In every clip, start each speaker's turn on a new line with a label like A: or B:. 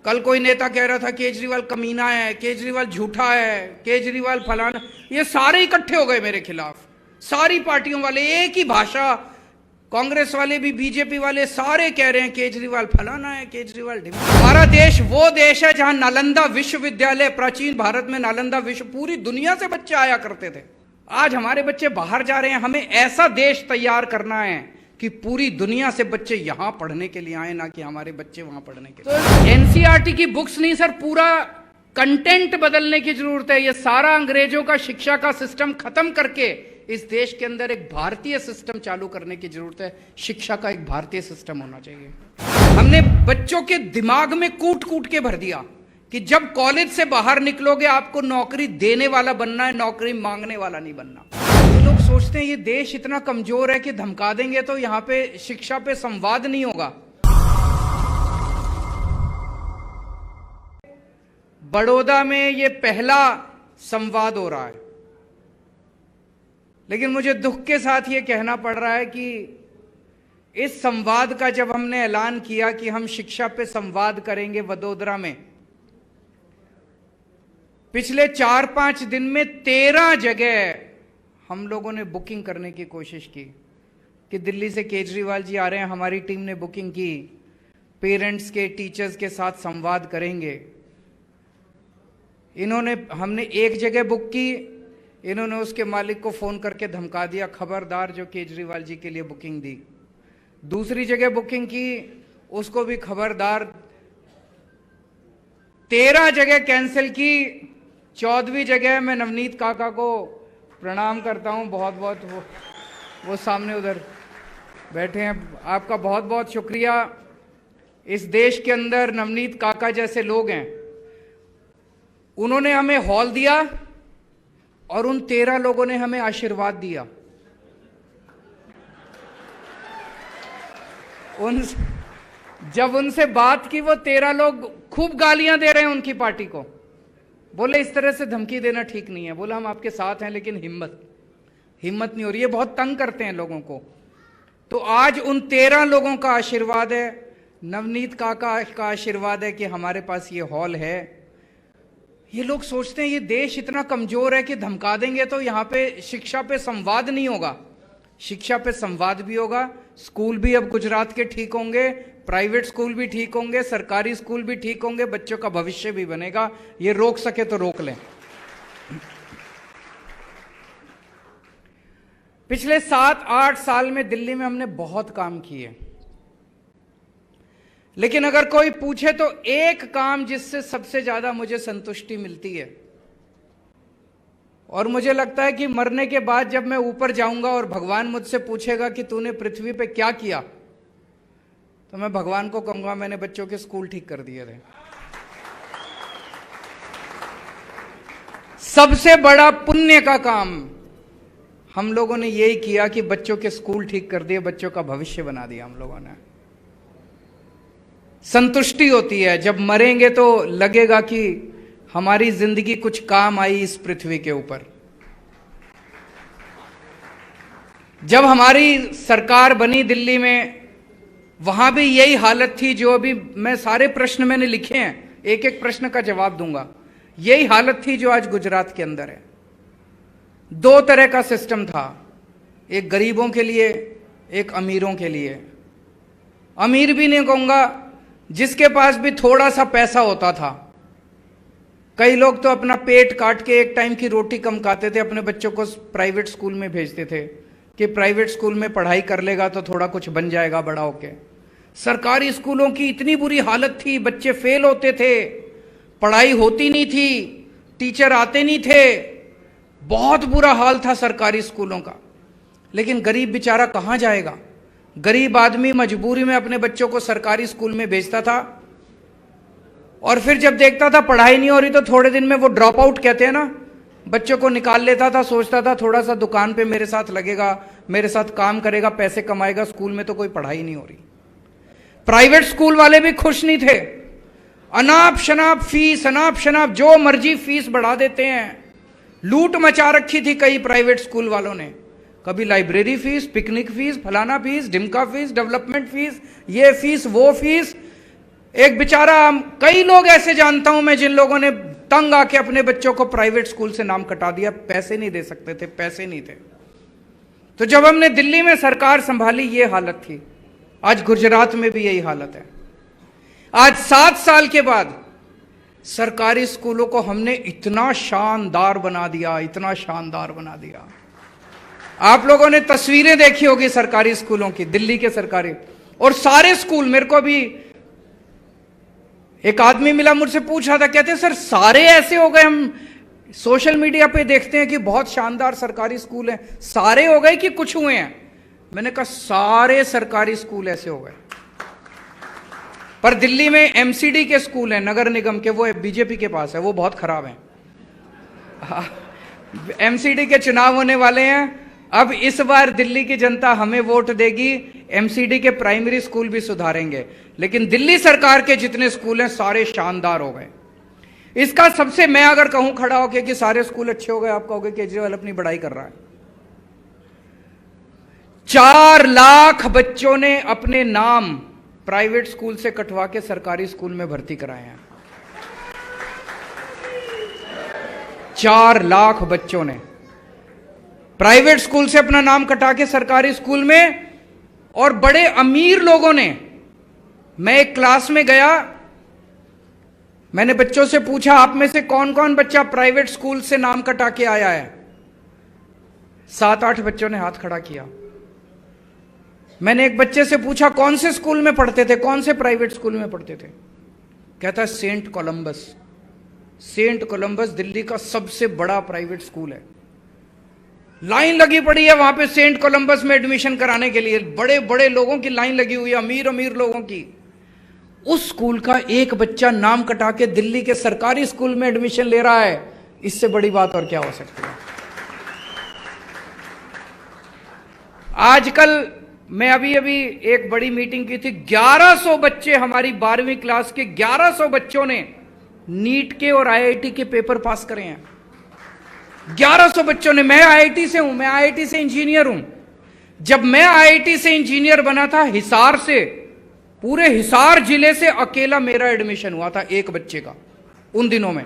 A: कल कोई नेता कह रहा था केजरीवाल कमीना है, केजरीवाल झूठा है, केजरीवाल फलाना। ये सारे इकट्ठे हो गए मेरे खिलाफ, सारी पार्टियों वाले एक ही भाषा, कांग्रेस वाले भी, बीजेपी वाले सारे कह रहे हैं केजरीवाल फलाना है, केजरीवाल ढिमका। हमारा देश वो देश है जहां नालंदा विश्वविद्यालय, प्राचीन भारत में नालंदा विश्व, पूरी दुनिया से बच्चे आया करते थे। आज हमारे बच्चे बाहर जा रहे हैं। हमें ऐसा देश तैयार करना है कि पूरी दुनिया से बच्चे यहां पढ़ने के लिए आए, ना कि हमारे बच्चे वहां पढ़ने के लिए। तो एनसीईआरटी की बुक्स नहीं सर, पूरा कंटेंट बदलने की जरूरत है। ये सारा अंग्रेजों का शिक्षा का सिस्टम खत्म करके इस देश के अंदर एक भारतीय सिस्टम चालू करने की जरूरत है। शिक्षा का एक भारतीय सिस्टम होना चाहिए। हमने बच्चों के दिमाग में कूट कूट के भर दिया कि जब कॉलेज से बाहर निकलोगे आपको नौकरी देने वाला बनना है, नौकरी मांगने वाला नहीं बनना। लोग सोचते हैं ये देश इतना कमजोर है कि धमका देंगे तो यहां पे शिक्षा पे संवाद नहीं होगा। बड़ौदा में ये पहला संवाद हो रहा है, लेकिन मुझे दुख के साथ ये कहना पड़ रहा है कि इस संवाद का जब हमने ऐलान किया कि हम शिक्षा पे संवाद करेंगे वडोदरा में, पिछले 4-5 दिन में 13 जगह हम लोगों ने बुकिंग करने की कोशिश की कि दिल्ली से केजरीवाल जी आ रहे हैं, हमारी टीम ने बुकिंग की, पेरेंट्स के, टीचर्स के साथ संवाद करेंगे। हमने एक जगह बुक की, इन्होंने उसके मालिक को फोन करके धमका दिया, खबरदार जो केजरीवाल जी के लिए बुकिंग दी। दूसरी जगह बुकिंग की, उसको भी खबरदार। 13 जगह कैंसिल की। 14वीं जगह मैं नवनीत काका को प्रणाम करता हूं बहुत बहुत, वो सामने उधर बैठे हैं, आपका बहुत बहुत शुक्रिया। इस देश के अंदर नवनीत काका जैसे लोग हैं, उन्होंने हमें हॉल दिया और उन 13 लोगों ने हमें आशीर्वाद दिया। जब उनसे बात की, वो 13 लोग खूब गालियां दे रहे हैं उनकी पार्टी को। बोले इस तरह से धमकी देना ठीक नहीं है। बोला हम आपके साथ हैं, लेकिन हिम्मत नहीं हो रही है। बहुत तंग करते हैं लोगों को। तो आज उन 13 लोगों का आशीर्वाद है, नवनीत काका का आशीर्वाद है कि हमारे पास ये हॉल है। ये लोग सोचते हैं ये देश इतना कमजोर है कि धमका देंगे तो यहां पे शिक्षा पे संवाद नहीं होगा। शिक्षा पे संवाद भी होगा। स्कूल भी अब गुजरात के ठीक होंगे, प्राइवेट स्कूल भी ठीक होंगे, सरकारी स्कूल भी ठीक होंगे, बच्चों का भविष्य भी बनेगा। ये रोक सके तो रोक लें। पिछले 7-8 साल में दिल्ली में हमने बहुत काम किए, लेकिन अगर कोई पूछे तो एक काम जिससे सबसे ज्यादा मुझे संतुष्टि मिलती है, और मुझे लगता है कि मरने के बाद जब मैं ऊपर जाऊंगा और भगवान मुझसे पूछेगा कि तूने पृथ्वी पे क्या किया, तो मैं भगवान को कहूंगा मैंने बच्चों के स्कूल ठीक कर दिए थे। सबसे बड़ा पुण्य का काम हम लोगों ने यही किया कि बच्चों के स्कूल ठीक कर दिए, बच्चों का भविष्य बना दिया हम लोगों ने। संतुष्टि होती है जब मरेंगे तो लगेगा कि हमारी जिंदगी कुछ काम आई इस पृथ्वी के ऊपर। जब हमारी सरकार बनी दिल्ली में, वहां भी यही हालत थी। जो अभी मैं सारे प्रश्न मैंने लिखे हैं, एक एक प्रश्न का जवाब दूंगा। यही हालत थी जो आज गुजरात के अंदर है। 2 तरह का सिस्टम था, एक गरीबों के लिए, एक अमीरों के लिए। अमीर भी नहीं कहूंगा, जिसके पास भी थोड़ा सा पैसा होता था। कई लोग तो अपना पेट काट के एक टाइम की रोटी कम खाते थे, अपने बच्चों को प्राइवेट स्कूल में भेजते थे कि प्राइवेट स्कूल में पढ़ाई कर लेगा तो थोड़ा कुछ बन जाएगा बड़ा होके। सरकारी स्कूलों की इतनी बुरी हालत थी, बच्चे फेल होते थे, पढ़ाई होती नहीं थी, टीचर आते नहीं थे, बहुत बुरा हाल था सरकारी स्कूलों का। लेकिन गरीब बेचारा कहां जाएगा? गरीब आदमी मजबूरी में अपने बच्चों को सरकारी स्कूल में भेजता था, और फिर जब देखता था पढ़ाई नहीं हो रही तो थोड़े दिन में वो ड्रॉप आउट कहते हैं ना, बच्चों को निकाल लेता था। सोचता था थोड़ा सा दुकान पे मेरे साथ लगेगा, मेरे साथ काम करेगा, पैसे कमाएगा, स्कूल में तो कोई पढ़ाई नहीं हो रही। प्राइवेट स्कूल वाले भी खुश नहीं थे। अनाप शनाप फीस, अनाप शनाप जो मर्जी फीस बढ़ा देते हैं। लूट मचा रखी थी कई प्राइवेट स्कूल वालों ने। कभी लाइब्रेरी फीस, पिकनिक फीस, फलाना फीस, ढिमका फीस, डेवलपमेंट फीस, ये फीस वो फीस। एक बेचारा, कई लोग ऐसे जानता हूं मैं जिन लोगों ने तंग आके अपने बच्चों को प्राइवेट स्कूल से नाम कटा दिया, पैसे नहीं दे सकते थे, पैसे नहीं थे। तो जब हमने दिल्ली में सरकार संभाली ये हालत थी, आज गुजरात में भी यही हालत है। आज 7 साल के बाद सरकारी स्कूलों को हमने इतना शानदार बना दिया, इतना शानदार बना दिया। आप लोगों ने तस्वीरें देखी होगी सरकारी स्कूलों की, दिल्ली के सरकारी, और सारे स्कूल, मेरे को भी एक आदमी मिला, मुझसे पूछ रहा था, कहते सर सारे ऐसे हो गए, हम सोशल मीडिया पे देखते हैं कि बहुत शानदार सरकारी स्कूल हैं, सारे हो गए कि कुछ हुए हैं? मैंने कहा सारे सरकारी स्कूल ऐसे हो गए। पर दिल्ली में एमसीडी के स्कूल हैं, नगर निगम के, वो बीजेपी के पास है, वो बहुत खराब हैं। एमसीडी के चुनाव होने वाले हैं, अब इस बार दिल्ली की जनता हमें वोट देगी, एमसीडी के प्राइमरी स्कूल भी सुधारेंगे, लेकिन दिल्ली सरकार के जितने स्कूल हैं सारे शानदार हो गए। इसका सबसे, मैं अगर कहूं खड़ा होकर कि सारे स्कूल अच्छे हो गए, आप कहोगे केजरीवाल अपनी बड़ाई कर रहा है। 4 लाख बच्चों ने अपने नाम प्राइवेट स्कूल से कटवा के सरकारी स्कूल में भर्ती कराए हैं। 4 लाख बच्चों ने प्राइवेट स्कूल से अपना नाम कटा के सरकारी स्कूल में, और बड़े अमीर लोगों ने। मैं एक क्लास में गया, मैंने बच्चों से पूछा आप में से कौन कौन बच्चा प्राइवेट स्कूल से नाम कटा के आया है? 7-8 बच्चों ने हाथ खड़ा किया। मैंने एक बच्चे से पूछा कौन से स्कूल में पढ़ते थे, कौन से प्राइवेट स्कूल में पढ़ते थे? कहता Saint Columba's. Saint Columba's Delhi का सबसे बड़ा प्राइवेट स्कूल है, लाइन लगी पड़ी है वहां पे सेंट कोलंबस में एडमिशन कराने के लिए, बड़े बड़े लोगों की लाइन लगी हुई है, अमीर अमीर लोगों की। उस स्कूल का एक बच्चा नाम कटा के दिल्ली के सरकारी स्कूल में एडमिशन ले रहा है, इससे बड़ी बात और क्या हो सकती है? आजकल मैं अभी एक बड़ी मीटिंग की थी, 1100 बच्चे, हमारी 12वीं क्लास के 1100 बच्चों ने नीट के और आईआईटी के पेपर पास करे हैं। 1100 बच्चों ने। मैं आईआईटी से हूं, मैं आईआईटी से इंजीनियर हूं। जब मैं आईआईटी से इंजीनियर बना था, हिसार से, पूरे हिसार जिले से अकेला मेरा एडमिशन हुआ था एक बच्चे का उन दिनों में।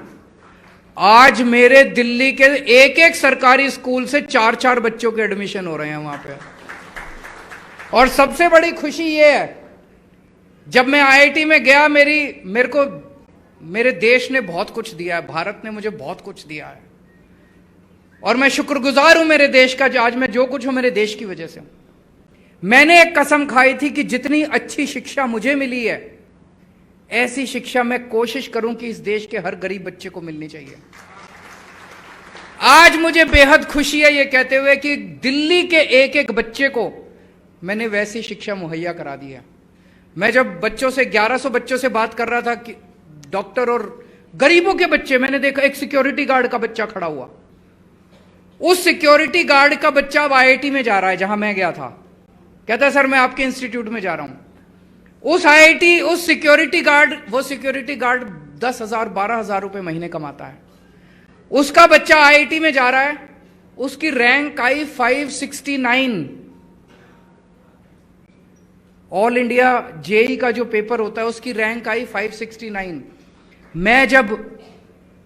A: आज मेरे दिल्ली के एक एक सरकारी स्कूल से 4-4 बच्चों के एडमिशन हो रहे हैं वहां पे। और सबसे बड़ी खुशी ये है, जब मैं आईआईटी में गया, मेरे को मेरे देश ने बहुत कुछ दिया है, भारत ने मुझे बहुत कुछ दिया है, और मैं शुक्रगुजार हूं मेरे देश का, जो आज मैं जो कुछ हूं मेरे देश की वजह से हूं। मैंने एक कसम खाई थी कि जितनी अच्छी शिक्षा मुझे मिली है, ऐसी शिक्षा मैं कोशिश करूं कि इस देश के हर गरीब बच्चे को मिलनी चाहिए। आज मुझे बेहद खुशी है ये कहते हुए कि दिल्ली के एक एक बच्चे को मैंने वैसी शिक्षा मुहैया करा दी है। मैं जब बच्चों से 1100 बच्चों से बात कर रहा था कि डॉक्टर और गरीबों के बच्चे, मैंने देखा एक सिक्योरिटी गार्ड का बच्चा खड़ा हुआ। उस सिक्योरिटी गार्ड का बच्चा अब आईआईटी में जा रहा है जहां मैं गया था। कहता है सर मैं आपके इंस्टीट्यूट में जा रहा हूं। उस सिक्योरिटी गार्ड 10,000 12,000 रुपए महीने कमाता है। उसका बच्चा आईआईटी में जा रहा है, उसकी रैंक आई 569। ऑल इंडिया जेई का जो पेपर होता है उसकी रैंक आई 569। मैं जब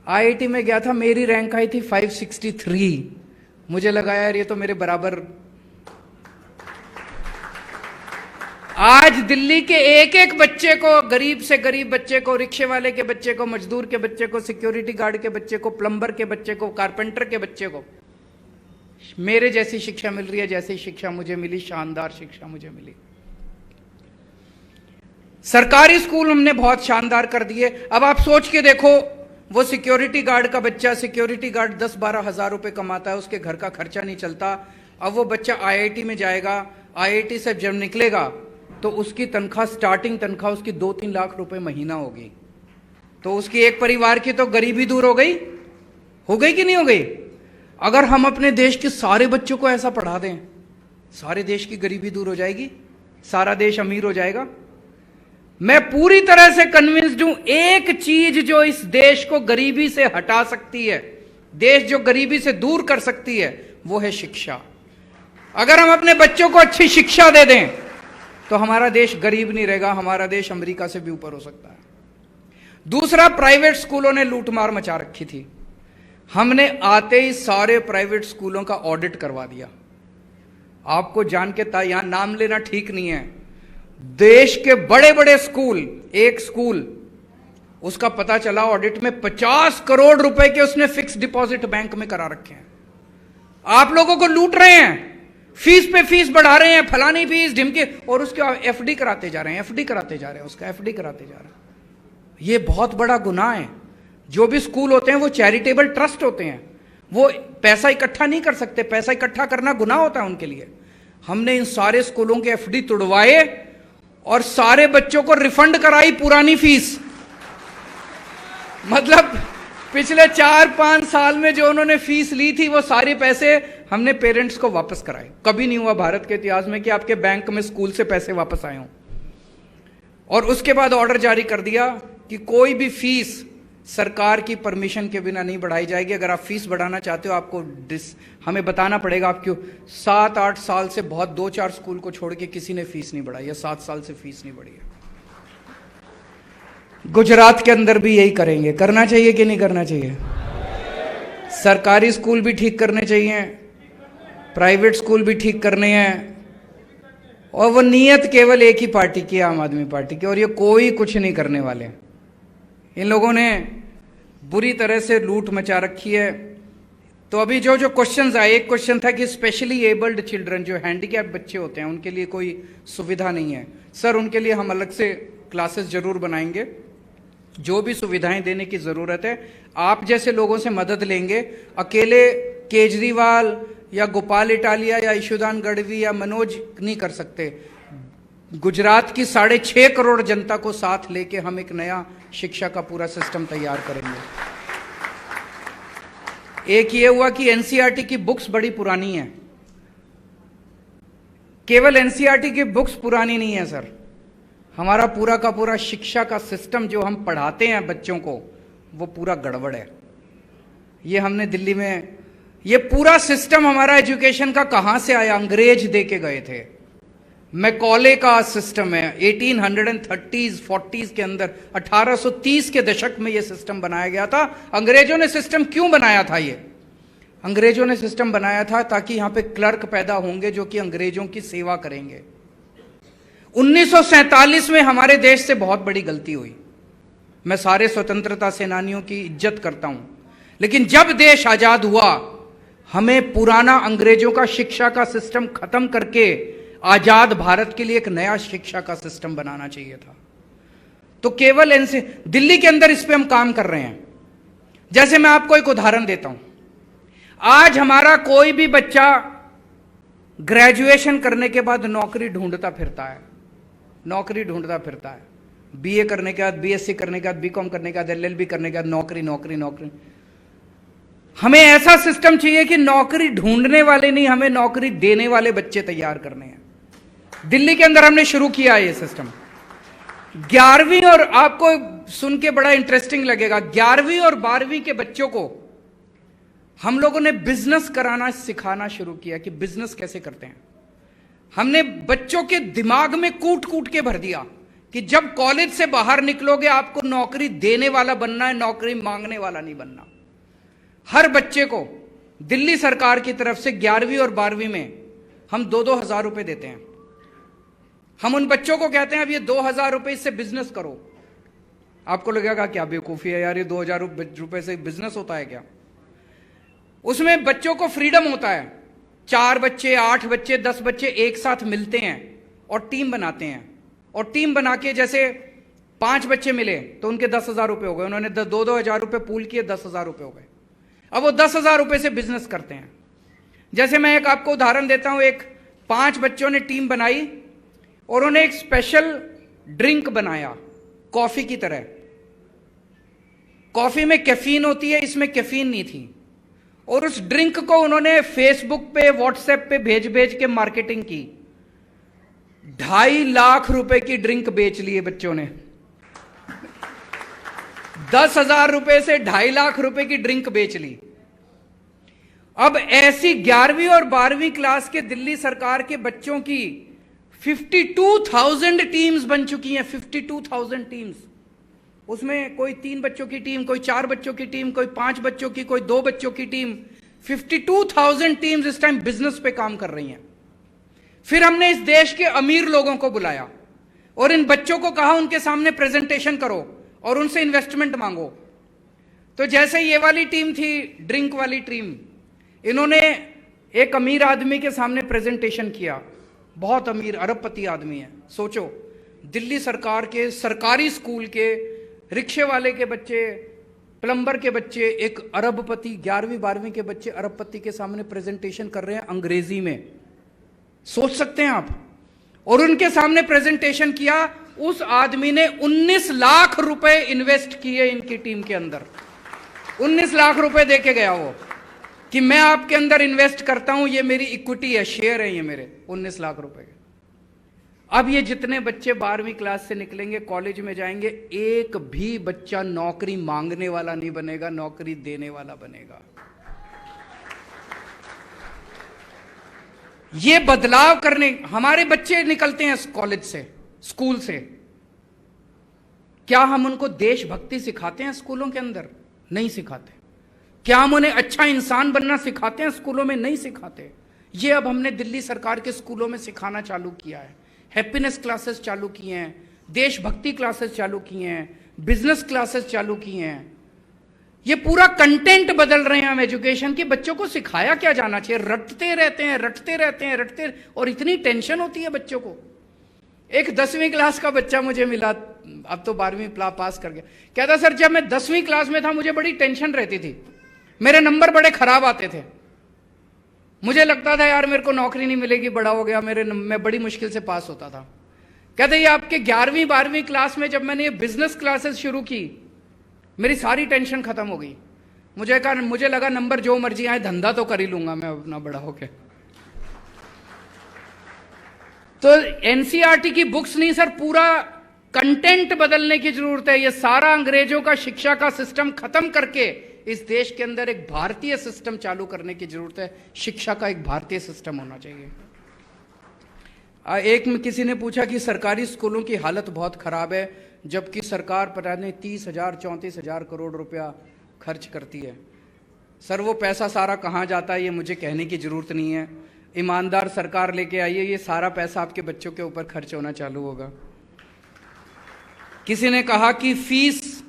A: आईआईटी में गया था मेरी रैंक आई थी 563। मुझे लगा यार ये तो मेरे बराबर। आज दिल्ली के एक एक बच्चे को, गरीब से गरीब बच्चे को, रिक्शे वाले के बच्चे को, मजदूर के बच्चे को, सिक्योरिटी गार्ड के बच्चे को, प्लम्बर के बच्चे को, कारपेंटर के बच्चे को मेरे जैसी शिक्षा मिल रही है, जैसी शिक्षा मुझे मिली, शानदार शिक्षा मुझे मिली। सरकारी स्कूल हमने बहुत शानदार कर दिए। अब आप सोच के देखो, वो सिक्योरिटी गार्ड का बच्चा, सिक्योरिटी गार्ड 10-12 हजार रुपए कमाता है, उसके घर का खर्चा नहीं चलता। अब वो बच्चा आईआईटी में जाएगा, आईआईटी से जब निकलेगा तो उसकी तनख्वाह, स्टार्टिंग तनख्वाह उसकी 2-3 लाख रुपए महीना होगी। तो उसकी एक परिवार की तो गरीबी दूर हो गई कि नहीं हो गई? अगर हम अपने देश के सारे बच्चों को ऐसा पढ़ा दें, सारे देश की गरीबी दूर हो जाएगी, सारा देश अमीर हो जाएगा। मैं पूरी तरह से कन्विंस्ड हूं, एक चीज जो इस देश को गरीबी से हटा सकती है, देश जो गरीबी से दूर कर सकती है, वो है शिक्षा। अगर हम अपने बच्चों को अच्छी शिक्षा दे दें तो हमारा देश गरीब नहीं रहेगा, हमारा देश अमेरिका से भी ऊपर हो सकता है। दूसरा, प्राइवेट स्कूलों ने लूटमार मचा रखी थी। हमने आते ही सारे प्राइवेट स्कूलों का ऑडिट करवा दिया। आपको जान के यहां नाम लेना ठीक नहीं है, देश के बड़े बड़े स्कूल, एक स्कूल उसका पता चला ऑडिट में 50 करोड़ रुपए के उसने फिक्स डिपॉजिट बैंक में करा रखे हैं। आप लोगों को लूट रहे हैं, फीस पे फीस बढ़ा रहे हैं, फलानी फीस ढिमके, और उसके एफडी कराते जा रहे हैं, एफडी कराते जा रहे हैं, उसका एफडी कराते जा रहे हैं। ये बहुत बड़ा गुनाह है। जो भी स्कूल होते हैं वो चैरिटेबल ट्रस्ट होते हैं, वो पैसा इकट्ठा नहीं कर सकते, पैसा इकट्ठा करना गुनाह होता है उनके लिए। हमने इन सारे स्कूलों के एफडी तुड़वाए और सारे बच्चों को रिफंड कराई पुरानी फीस। मतलब पिछले 4-5 साल में जो उन्होंने फीस ली थी वो सारे पैसे हमने पेरेंट्स को वापस कराए। कभी नहीं हुआ भारत के इतिहास में कि आपके बैंक में स्कूल से पैसे वापस आए हों। और उसके बाद ऑर्डर जारी कर दिया कि कोई भी फीस सरकार की परमिशन के बिना नहीं बढ़ाई जाएगी। अगर आप फीस बढ़ाना चाहते हो आपको हमें बताना पड़ेगा। आप क्यों 7-8 साल से बहुत 2-4 स्कूल को छोड़ के किसी ने फीस नहीं बढ़ाई है, 7 साल से फीस नहीं बढ़ी है। गुजरात के अंदर भी यही करेंगे। करना चाहिए कि नहीं करना चाहिए? सरकारी स्कूल भी ठीक करने चाहिए, प्राइवेट स्कूल भी ठीक करने हैं। और वो नीयत केवल एक ही पार्टी की, आम आदमी पार्टी की, और ये कोई कुछ नहीं करने वाले। इन लोगों ने बुरी तरह से लूट मचा रखी है। तो अभी जो जो क्वेश्चंस आए, एक क्वेश्चन था कि स्पेशली एबल्ड चिल्ड्रन, जो हैंडीकैप बच्चे होते हैं, उनके लिए कोई सुविधा नहीं है। सर, उनके लिए हम अलग से क्लासेस जरूर बनाएंगे। जो भी सुविधाएं देने की जरूरत है आप जैसे लोगों से मदद लेंगे। अकेले केजरीवाल या गोपाल इटालिया या ईशुदान गढ़वी या मनोज नहीं कर सकते। गुजरात की 6.5 करोड़ जनता को साथ लेके हम एक नया शिक्षा का पूरा सिस्टम तैयार करेंगे। एक ये हुआ कि एनसीईआरटी की बुक्स बड़ी पुरानी है। केवल एनसीईआरटी की बुक्स पुरानी नहीं है सर, हमारा पूरा का पूरा शिक्षा का सिस्टम जो हम पढ़ाते हैं बच्चों को वो पूरा गड़बड़ है। ये हमने दिल्ली में, ये पूरा सिस्टम हमारा एजुकेशन का कहां से आया? अंग्रेज दे के गए थे। मैकॉले का सिस्टम है, 1830s 40s के अंदर, 1830 के दशक में ये सिस्टम बनाया गया था। अंग्रेजों ने सिस्टम क्यों बनाया था? ये अंग्रेजों ने सिस्टम बनाया था ताकि यहां पे क्लर्क पैदा होंगे जो कि अंग्रेजों की सेवा करेंगे। 1947 में हमारे देश से बहुत बड़ी गलती हुई। मैं सारे स्वतंत्रता सेनानियों की इज्जत करता हूं, लेकिन जब देश आजाद हुआ हमें पुराना अंग्रेजों का शिक्षा का सिस्टम खत्म करके आजाद भारत के लिए एक नया शिक्षा का सिस्टम बनाना चाहिए था। तो केवल इनसे दिल्ली के अंदर इस पे हम काम कर रहे हैं। जैसे मैं आपको एक उदाहरण देता हूं, आज हमारा कोई भी बच्चा ग्रेजुएशन करने के बाद नौकरी ढूंढता फिरता है, नौकरी ढूंढता फिरता है। बीए करने के बाद, बीएससी करने के बाद, बीकॉम करने के बाद, एलएलबी करने के बाद नौकरी नौकरी नौकरी। हमें ऐसा सिस्टम चाहिए कि नौकरी ढूंढने वाले नहीं, हमें नौकरी देने वाले बच्चे तैयार करने हैं। दिल्ली के अंदर हमने शुरू किया है ये सिस्टम। 11वीं, और आपको सुन के बड़ा इंटरेस्टिंग लगेगा, 11वीं और 12वीं के बच्चों को हम लोगों ने बिजनेस कराना सिखाना शुरू किया कि बिजनेस कैसे करते हैं। हमने बच्चों के दिमाग में कूट कूट के भर दिया कि जब कॉलेज से बाहर निकलोगे आपको नौकरी देने वाला बनना है, नौकरी मांगने वाला नहीं बनना। हर बच्चे को दिल्ली सरकार की तरफ से 11वीं और 12वीं में हम 2-2 हजार रुपए देते हैं। हम उन बच्चों को कहते हैं अब ये 2,000 रुपए इससे बिजनेस करो। आपको लगेगा क्या बेवकूफी है यार, ये 2,000 रुपए से बिजनेस होता है क्या? उसमें बच्चों को फ्रीडम होता है। 4 बच्चे, 8 बच्चे, 10 बच्चे एक साथ मिलते हैं और टीम बनाते हैं। और टीम बना के जैसे 5 बच्चे मिले तो उनके 10,000 रुपए हो गए। उन्होंने 2-2 हजार रुपए पूल किए, 10,000 रुपए हो गए। अब वो 10,000 रुपए से बिजनेस करते हैं। जैसे मैं एक आपको उदाहरण देता हूं, एक 5 बच्चों ने टीम बनाई और उन्होंने एक स्पेशल ड्रिंक बनाया कॉफी की तरह। कॉफी में कैफीन होती है, इसमें कैफीन नहीं थी। और उस ड्रिंक को उन्होंने फेसबुक पे, व्हाट्सएप पे भेज भेज के मार्केटिंग की। 2.5 लाख रुपए की ड्रिंक बेच लिए बच्चों ने। 10,000 रुपए से 2.5 लाख रुपए की ड्रिंक बेच ली। अब ऐसी 11वीं और 12वीं क्लास के दिल्ली सरकार के बच्चों की 52,000 टीम्स बन चुकी हैं। 52,000 टीम्स। उसमें कोई 3 बच्चों की टीम, कोई 4 बच्चों की टीम, कोई 5 बच्चों की, कोई 2 बच्चों की टीम। 52,000 टीम्स इस टाइम बिजनेस पे काम कर रही हैं। फिर हमने इस देश के अमीर लोगों को बुलाया और इन बच्चों को कहा उनके सामने प्रेजेंटेशन करो और उनसे इन्वेस्टमेंट मांगो। तो जैसे ये वाली टीम थी, ड्रिंक वाली टीम, इन्होंने एक अमीर आदमी के सामने प्रेजेंटेशन किया। बहुत अमीर अरबपति आदमी है। सोचो, दिल्ली सरकार के सरकारी स्कूल के रिक्शे वाले के बच्चे, प्लम्बर के बच्चे, एक अरबपति 11वीं 12वीं के बच्चे अरबपति के सामने प्रेजेंटेशन कर रहे हैं अंग्रेजी में। सोच सकते हैं आप। और उनके सामने प्रेजेंटेशन किया। उस आदमी ने 19 लाख रुपए इन्वेस्ट किए इनकी टीम के अंदर। 19 लाख रुपए देके गया वो कि मैं आपके अंदर इन्वेस्ट करता हूं, ये मेरी इक्विटी है, शेयर है ये मेरे। 19 लाख रुपए। अब ये जितने बच्चे 12वीं क्लास से निकलेंगे, कॉलेज में जाएंगे, एक भी बच्चा नौकरी मांगने वाला नहीं बनेगा, नौकरी देने वाला बनेगा। ये बदलाव करने हमारे बच्चे निकलते हैं कॉलेज से, स्कूल से, क्या हम उनको देशभक्ति सिखाते हैं स्कूलों के अंदर? नहीं सिखाते। क्या हम उन्हें अच्छा इंसान बनना सिखाते हैं स्कूलों में? नहीं सिखाते। ये अब हमने दिल्ली सरकार के स्कूलों में सिखाना चालू किया है। हैप्पीनेस क्लासेस चालू किए हैं, देशभक्ति क्लासेस चालू किए हैं, बिजनेस क्लासेस चालू किए हैं। ये पूरा कंटेंट बदल रहे हैं हम एजुकेशन की। बच्चों को सिखाया क्या जाना चाहिए? रटते रहते हैं, और इतनी टेंशन होती है बच्चों को। एक 10वीं क्लास का बच्चा मुझे मिला, अब तो 12वीं पास कर गया। कहता सर, जब मैं 10वीं क्लास में था मुझे बड़ी टेंशन रहती थी, मेरे नंबर बड़े खराब आते थे, मुझे लगता था यार मेरे को नौकरी नहीं मिलेगी, बड़ा हो गया, मैं बड़ी मुश्किल से पास होता था। कहते ये आपके 11वीं 12वीं क्लास में जब मैंने ये बिजनेस क्लासेस शुरू की, मेरी सारी टेंशन खत्म हो गई। मुझे लगा नंबर जो मर्जी आए, धंधा तो कर ही लूंगा मैं अपना बड़ा होके। तो एनसीईआरटी की बुक्स नहीं सर, पूरा कंटेंट बदलने की जरूरत है। ये सारा अंग्रेजों का शिक्षा का सिस्टम खत्म करके इस देश के अंदर एक भारतीय सिस्टम चालू करने की जरूरत है। शिक्षा का एक भारतीय सिस्टम होना चाहिए। एक में किसी ने पूछा कि सरकारी स्कूलों की हालत बहुत खराब है, जबकि सरकार पता नहीं 30,000 34,000 करोड़ रुपया खर्च करती है। सर वो पैसा सारा कहाँ जाता है ये मुझे कहने की जरूरत नहीं है। ईमानदार सरकार लेके आइए, ये सारा पैसा आपके बच्चों के ऊपर खर्च होना चालू होगा। किसी ने कहा कि फीस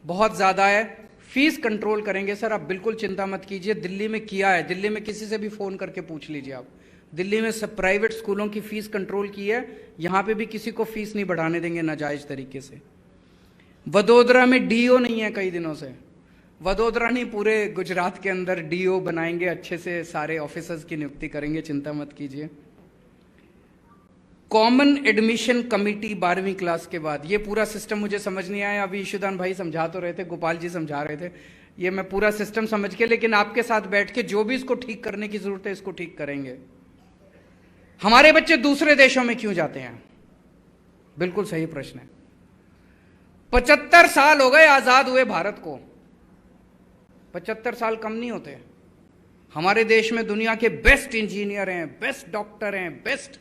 A: बहुत ज़्यादा है, फीस कंट्रोल करेंगे। सर आप बिल्कुल चिंता मत कीजिए, दिल्ली में किया है। दिल्ली में किसी से भी फ़ोन करके पूछ लीजिए आप, दिल्ली में सब प्राइवेट स्कूलों की फ़ीस कंट्रोल की है। यहाँ पे भी किसी को फ़ीस नहीं बढ़ाने देंगे नाजायज़ तरीके से। वडोदरा में डीओ नहीं है कई दिनों से। वडोदरा नहीं, पूरे गुजरात के अंदर डीओ बनाएंगे, अच्छे से सारे ऑफिसर्स की नियुक्ति करेंगे, चिंता मत कीजिए। कॉमन एडमिशन कमेटी 12वीं क्लास के बाद, ये पूरा सिस्टम मुझे समझ नहीं आया। अभी ईशुदान भाई समझा तो रहे थे, गोपाल जी समझा रहे थे, ये मैं पूरा सिस्टम समझ के, लेकिन आपके साथ बैठ के जो भी इसको ठीक करने की जरूरत है इसको ठीक करेंगे। हमारे बच्चे दूसरे देशों में क्यों जाते हैं? बिल्कुल सही प्रश्न है। 75 साल हो गए आजाद हुए भारत को। 75 साल कम नहीं होते। हमारे देश में दुनिया के बेस्ट इंजीनियर हैं, बेस्ट डॉक्टर हैं, बेस्ट,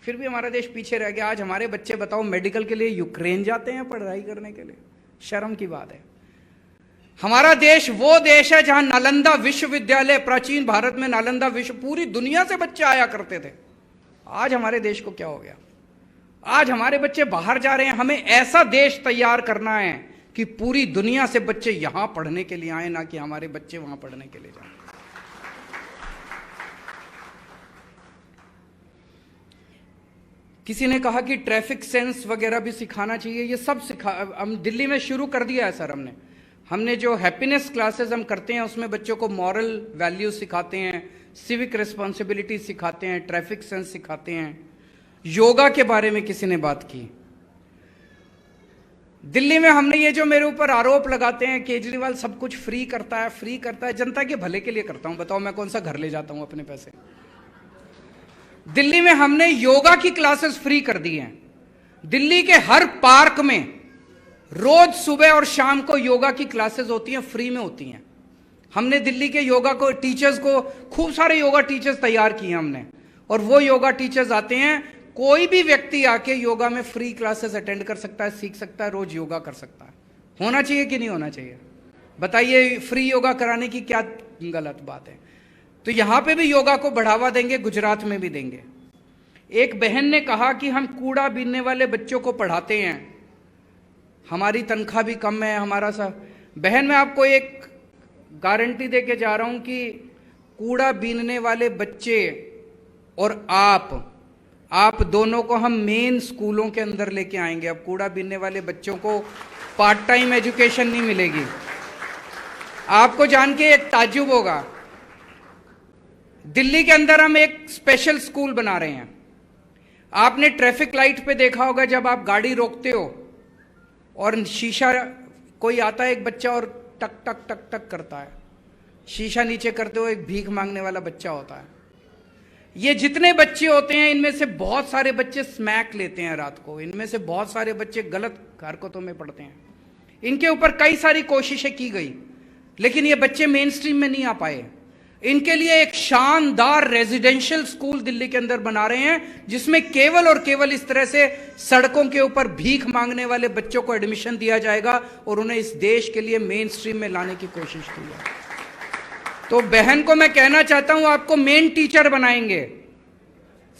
A: फिर भी हमारा देश पीछे रह गया। आज हमारे बच्चे बताओ मेडिकल के लिए यूक्रेन जाते हैं पढ़ाई करने के लिए, शर्म की बात है। हमारा देश वो देश है जहां नालंदा विश्वविद्यालय, प्राचीन भारत में नालंदा विश्व, पूरी दुनिया से बच्चे आया करते थे। आज हमारे देश को क्या हो गया? आज हमारे बच्चे बाहर जा रहे हैं। हमें ऐसा देश तैयार करना है कि पूरी दुनिया से बच्चे यहां पढ़ने के लिए आए, ना कि हमारे बच्चे वहां पढ़ने के लिए जाएं। किसी ने कहा कि ट्रैफिक सेंस वगैरह भी सिखाना चाहिए। ये सब हम दिल्ली में शुरू कर दिया है सर। हमने जो हैप्पीनेस क्लासेस हम करते हैं उसमें बच्चों को मॉरल वैल्यूज सिखाते हैं, सिविक रिस्पॉन्सिबिलिटी सिखाते हैं, ट्रैफिक सेंस सिखाते हैं। योगा के बारे में किसी ने बात की। दिल्ली में हमने ये जो मेरे ऊपर आरोप लगाते हैं केजरीवाल सब कुछ फ्री करता है, जनता के भले के लिए करता हूं। बताओ मैं कौन सा घर ले जाता हूं अपने पैसे? दिल्ली में हमने योगा की क्लासेस फ्री कर दी हैं। दिल्ली के हर पार्क में रोज सुबह और शाम को योगा की क्लासेस होती हैं, फ्री में होती हैं। हमने दिल्ली के योगा को टीचर्स को, खूब सारे योगा टीचर्स तैयार किए हमने, और वो योगा टीचर्स आते हैं कोई भी व्यक्ति आके योगा में फ्री क्लासेस अटेंड कर सकता है, सीख सकता है, रोज योगा कर सकता है। होना चाहिए कि नहीं होना चाहिए? बताइए, फ्री योगा कराने की क्या गलत बात है? तो यहां पे भी योगा को बढ़ावा देंगे, गुजरात में भी देंगे। एक बहन ने कहा कि हम कूड़ा बीनने वाले बच्चों को पढ़ाते हैं, हमारी तनख्वाह भी कम है, हमारा सा। बहन, मैं आपको एक गारंटी दे के जा रहा हूं कि कूड़ा बीनने वाले बच्चे और आप दोनों को हम मेन स्कूलों के अंदर लेके आएंगे। अब कूड़ा बीनने वाले बच्चों को पार्ट टाइम एजुकेशन नहीं मिलेगी। आपको जान के एक ताज्जुब होगा, दिल्ली के अंदर हम एक स्पेशल स्कूल बना रहे हैं। आपने ट्रैफिक लाइट पे देखा होगा, जब आप गाड़ी रोकते हो और शीशा, कोई आता है एक बच्चा और टक टक टक टक करता है, शीशा नीचे करते हो, एक भीख मांगने वाला बच्चा होता है। ये जितने बच्चे होते हैं, इनमें से बहुत सारे बच्चे स्मैक लेते हैं रात को, इनमें से बहुत सारे बच्चे गलत हरकतों में पड़ते हैं। इनके ऊपर कई सारी कोशिशें की गई, लेकिन ये बच्चे मेन स्ट्रीम में नहीं आ पाए। इनके लिए एक शानदार रेजिडेंशियल स्कूल दिल्ली के अंदर बना रहे हैं, जिसमें केवल और केवल इस तरह से सड़कों के ऊपर भीख मांगने वाले बच्चों को एडमिशन दिया जाएगा और उन्हें इस देश के लिए मेन स्ट्रीम में लाने की कोशिश की है। तो बहन को मैं कहना चाहता हूं, आपको मेन टीचर बनाएंगे,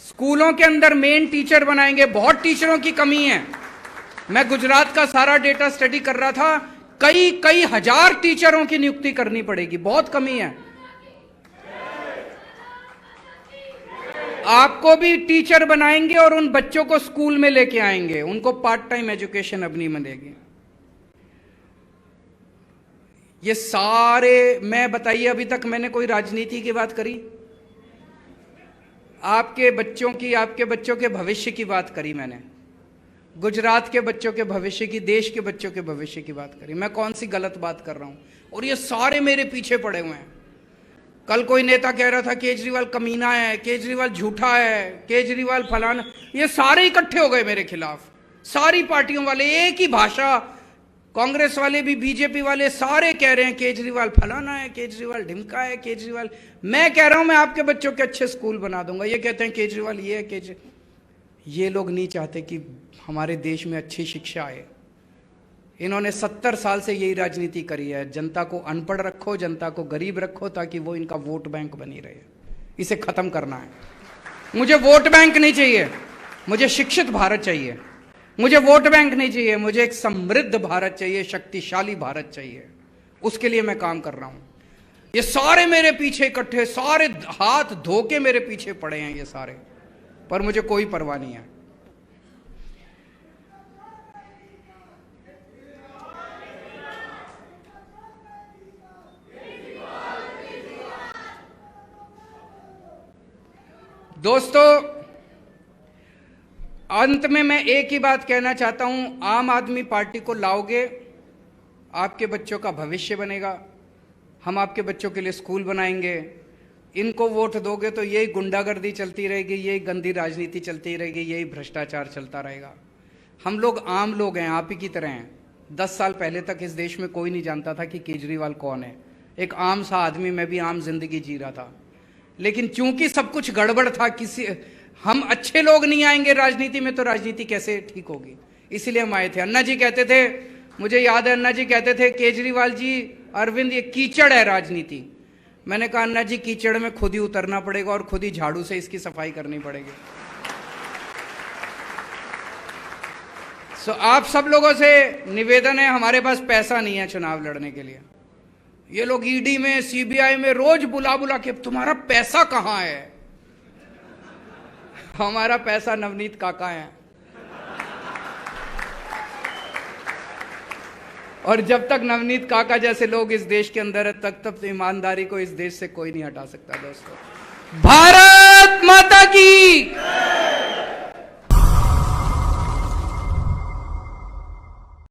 A: स्कूलों के अंदर मेन टीचर बनाएंगे। बहुत टीचरों की कमी है। मैं गुजरात का सारा डेटा स्टडी कर रहा था, कई हजार टीचरों की नियुक्ति करनी पड़ेगी, बहुत कमी है। आपको भी टीचर बनाएंगे और उन बच्चों को स्कूल में लेके आएंगे, उनको पार्ट टाइम एजुकेशन अपनी मिलेगी। ये सारे, मैं बताइए, अभी तक मैंने कोई राजनीति की बात करी? आपके बच्चों के भविष्य की बात करी मैंने, गुजरात के बच्चों के भविष्य की, देश के बच्चों के भविष्य की बात करी। मैं कौन सी गलत बात कर रहा हूं? और ये सारे मेरे पीछे पड़े हुए हैं। कल कोई नेता कह रहा था केजरीवाल कमीना है, केजरीवाल झूठा है, केजरीवाल फलाना, ये सारे इकट्ठे हो गए मेरे खिलाफ। सारी पार्टियों वाले एक ही भाषा, कांग्रेस वाले भी, बीजेपी वाले, सारे कह रहे हैं केजरीवाल फलाना है, केजरीवाल ढिमका है, केजरीवाल। मैं कह रहा हूं मैं आपके बच्चों के अच्छे स्कूल बना दूंगा। ये कहते हैं केजरीवाल ये है, ये लोग नहीं चाहते कि हमारे देश में अच्छी शिक्षा आए। इन्होंने 70 साल से यही राजनीति करी है, जनता को अनपढ़ रखो, जनता को गरीब रखो, ताकि वो इनका वोट बैंक बनी रहे। इसे खत्म करना है। मुझे वोट बैंक नहीं चाहिए, मुझे शिक्षित भारत चाहिए। मुझे वोट बैंक नहीं चाहिए, मुझे एक समृद्ध भारत चाहिए, शक्तिशाली भारत चाहिए। उसके लिए मैं काम कर रहा हूं। ये सारे मेरे पीछे इकट्ठे, सारे हाथ धो के मेरे पीछे पड़े हैं ये सारे, पर मुझे कोई परवाह नहीं है। दोस्तों, अंत में मैं एक ही बात कहना चाहता हूं, आम आदमी पार्टी को लाओगे, आपके बच्चों का भविष्य बनेगा। हम आपके बच्चों के लिए स्कूल बनाएंगे। इनको वोट दोगे तो यही गुंडागर्दी चलती रहेगी, यही गंदी राजनीति चलती रहेगी, यही भ्रष्टाचार चलता रहेगा। हम लोग आम लोग हैं, आप ही की तरह हैं। 10 साल पहले तक इस देश में कोई नहीं जानता था कि केजरीवाल कौन है। एक आम सा आदमी, मैं भी आम जिंदगी जी रहा था। लेकिन चूंकि सब कुछ गड़बड़ था, हम अच्छे लोग नहीं आएंगे राजनीति में तो राजनीति कैसे ठीक होगी, इसीलिए हम आए थे। अन्ना जी कहते थे, मुझे याद है, अन्ना जी कहते थे, केजरीवाल जी, अरविंद, ये कीचड़ है राजनीति। मैंने कहा, अन्ना जी, कीचड़ में खुद ही उतरना पड़ेगा और खुद ही झाड़ू से इसकी सफाई करनी पड़ेगी। आप सब लोगों से निवेदन है, हमारे पास पैसा नहीं है चुनाव लड़ने के लिए। ये लोग ईडी में, सीबीआई में रोज बुला बुला के, तुम्हारा पैसा कहां है? हमारा पैसा नवनीत काका है। और जब तक नवनीत काका जैसे लोग इस देश के अंदर है, तब ईमानदारी को इस देश से कोई नहीं हटा सकता। दोस्तों, भारत